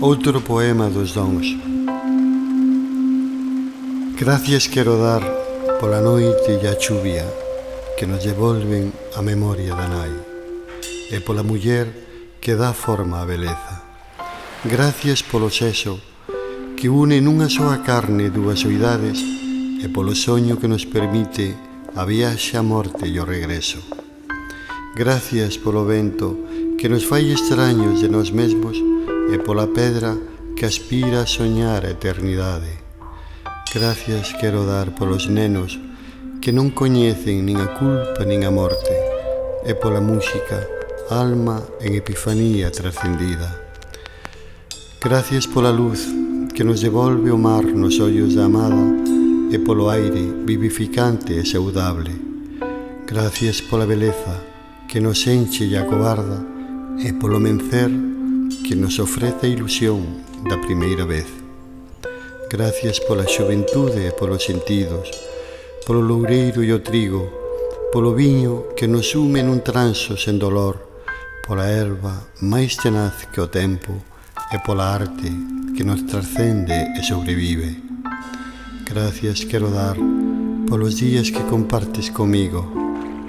Outro poema dos dons. Gracias quero dar pola noite e a chuvia que nos devolven a memoria da nai e pola muller que dá forma á beleza. Gracias polo sexo que une nunha soa carne dúas soidades e polo soño que nos permite a viaxe á morte e o regreso. Gracias polo vento que nos fai extraños de nós mesmos e pola pedra que aspira a soñar a eternidade. Gracias quero dar polos nenos que non coñecen nin a culpa nin a morte e pola música, alma en epifanía trascendida. Gracias pola luz que nos devolve o mar nos ollos da amada e polo aire vivificante e saudable. Gracias pola beleza que nos enche e acobarda e polo mencer que nos ofrece a ilusión da primeira vez. Gracias pola xuventude e polos sentidos, polo loureiro e o trigo, polo viño que nos sume nun transo sen dolor, pola erva máis tenaz que o tempo e pola arte que nos trascende e sobrevive. Gracias quero dar polos días que compartes comigo,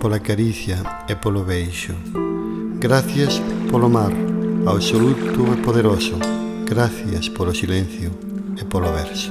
pola caricia e polo beixo. Gracias polo mar, absoluto e poderoso. Gracias polo silencio e polo verso.